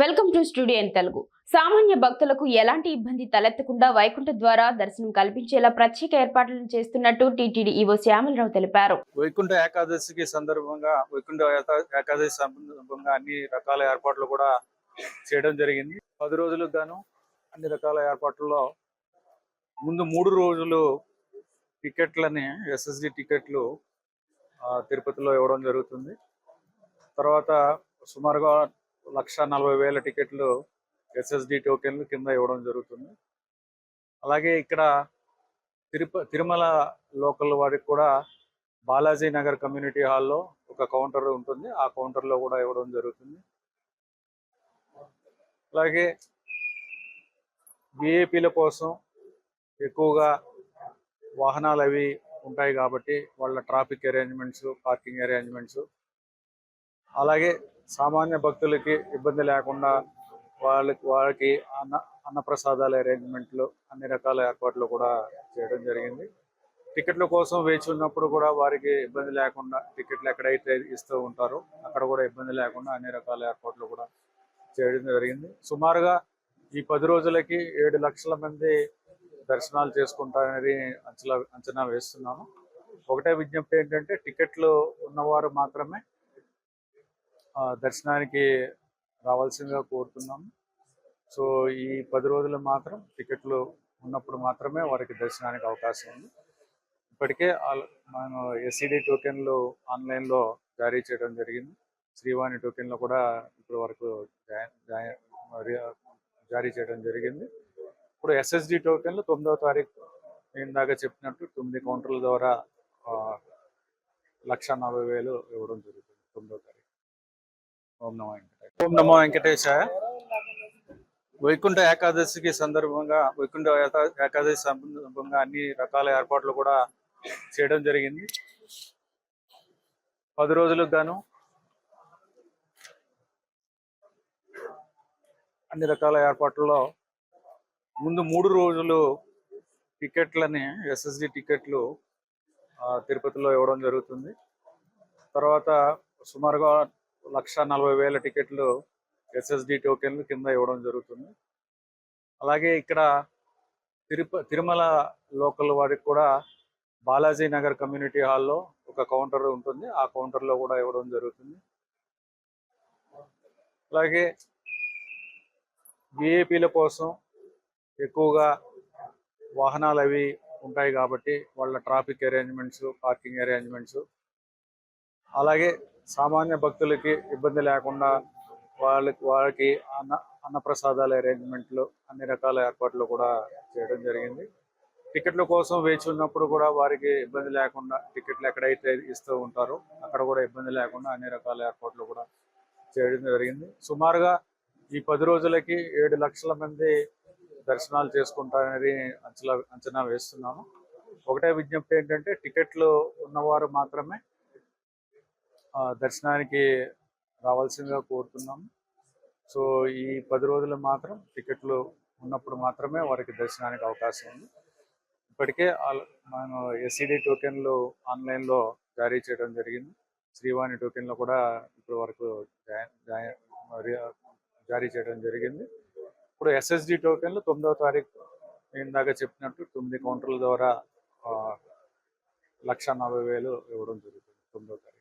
Welcome to studio in Telugu. సామాన్య భక్తులకు ఎలాంటి ఇబ్బంది తలెత్తకుండా వైకుంఠ ద్వారా దర్శనం కల్పించేలా ప్రత్యేక ఏర్పాట్లను చేస్తున్నట్టు టీటీడీ ఈవో శ్యామలరావు తెలిపారు. వైకుంఠ ఏకాదశి సందర్భంగా అన్ని రకాల ఏర్పాట్లు కూడా చేయడం జరిగింది. 10 రోజులకు గాను అన్ని రకాల ఏర్పాట్లలో ముందు 3 రోజులు టికెట్లని ఎస్ఎస్డి టికెట్లు తిరుపతిలో ఇవ్వడం జరుగుతుంది. తర్వాత సుమారుగా 1,40,000 టికెట్లు ఎస్ఎస్డి టోకెన్లు కింద ఇవ్వడం జరుగుతుంది. అలాగే ఇక్కడ తిరుమల లోకల్ వారికి కూడా బాలాజీ నగర్ కమ్యూనిటీ హాల్లో ఒక కౌంటర్ ఉంటుంది. ఆ కౌంటర్లో కూడా ఇవ్వడం జరుగుతుంది. అలాగే విఐపీల కోసం ఎక్కువగా వాహనాలు అవి ఉంటాయి కాబట్టి వాళ్ళ ట్రాఫిక్ అరేంజ్మెంట్స్, పార్కింగ్ అరేంజ్మెంట్స్, అలాగే సామాన్య భక్తులకి ఇబ్బంది లేకుండా వాళ్ళకి అన్నప్రసాదాల అరేంజ్మెంట్లు, అన్ని రకాల ఏర్పాట్లు కూడా చేయడం జరిగింది. టికెట్ల కోసం వేచి ఉన్నప్పుడు కూడా వారికి ఇబ్బంది లేకుండా టికెట్లు ఎక్కడైతే ఇస్తూ ఉంటారో అక్కడ కూడా ఇబ్బంది లేకుండా అన్ని రకాల ఏర్పాట్లు కూడా చేయడం జరిగింది. సుమారుగా ఈ 10 రోజులకి 7 లక్షల మంది దర్శనాలు చేసుకుంటారని అంచనా వేస్తున్నాము. ఒకటే విజ్ఞప్తి ఏంటంటే టికెట్లు ఉన్నవారు మాత్రమే దర్శనానికి రావాల్సిందిగా కోరుతున్నాము. సో ఈ 10 రోజులు మాత్రం టికెట్లు ఉన్నప్పుడు మాత్రమే వారికి దర్శనానికి అవకాశం ఉంది. ఇప్పటికే మనం ఎస్సిడి టోకెన్లు ఆన్లైన్లో జారీ చేయడం జరిగింది. శ్రీవాణి టోకెన్లు కూడా ఇప్పటి వరకు జారీ చేయడం జరిగింది. ఇప్పుడు ఎస్ఎస్డి టోకెన్లు 9వ తారీఖు ఇందాక చెప్పినట్టు 9 కౌంటర్ల ద్వారా 1,40,000 ఇవ్వడం జరుగుతుంది. 9వ తారీఖు. ఓం నమో వెంకటేశాయ. వైకుంఠ ఏకాదశి సందర్భంగా అన్ని రకాల ఏర్పాట్లు కూడా చేయడం జరిగింది. 10 రోజులకు గాను అన్ని రకాల ఏర్పాట్లలో ముందు 3 రోజులు టికెట్లని ఎస్ఎస్డి టికెట్లు తిరుపతిలో ఇవ్వడం జరుగుతుంది. తర్వాత సుమారుగా 1,40,000 టికెట్లు ఎస్ఎస్డి టోకెన్లు కింద ఇవ్వడం జరుగుతుంది. అలాగే ఇక్కడ తిరుమల లోకల్ వారికి కూడా బాలాజీ నగర్ కమ్యూనిటీ హాల్లో ఒక కౌంటర్ ఉంటుంది. ఆ కౌంటర్లో కూడా ఇవ్వడం జరుగుతుంది. అలాగే విఐపీల కోసం ఎక్కువగా వాహనాలు అవి ఉంటాయి కాబట్టి వాళ్ళ ట్రాఫిక్ అరేంజ్మెంట్స్, పార్కింగ్ అరేంజ్మెంట్స్, అలాగే సామాన్య భక్తులకి ఇబ్బంది లేకుండా వాళ్ళకి అన్నప్రసాదాల అరేంజ్మెంట్లు, అన్ని రకాల ఏర్పాట్లు కూడా చేయడం జరిగింది. టికెట్ల కోసం వేచి ఉన్నప్పుడు కూడా వారికి ఇబ్బంది లేకుండా టికెట్లు ఎక్కడైతే ఇస్తూ ఉంటారో అక్కడ కూడా ఇబ్బంది లేకుండా అన్ని రకాల ఏర్పాట్లు కూడా చేయడం జరిగింది. సుమారుగా ఈ 10 రోజులకి 7 లక్షల మంది దర్శనాలు చేసుకుంటారని అంచనా వేస్తున్నాము. ఒకటే విజ్ఞప్తి ఏంటంటే టికెట్లు ఉన్నవారు మాత్రమే దర్శనానికి రావాల్సిందిగా కోరుతున్నాము. సో ఈ 10 రోజులు మాత్రం టికెట్లు ఉన్నప్పుడు మాత్రమే వారికి దర్శనానికి అవకాశం ఉంది. ఇప్పటికే మనం ఎస్సిడి టోకెన్లు ఆన్లైన్లో జారీ చేయడం జరిగింది. శ్రీవాణి టోకెన్లు కూడా ఇప్పటి వరకు జారీ చేయడం జరిగింది. ఇప్పుడు ఎస్ఎస్డి టోకెన్లు 9వ తారీఖు ఇందాక చెప్పినట్టు 9 కౌంటర్ల ద్వారా 1,40,000 ఇవ్వడం జరుగుతుంది. 9వ తారీఖు.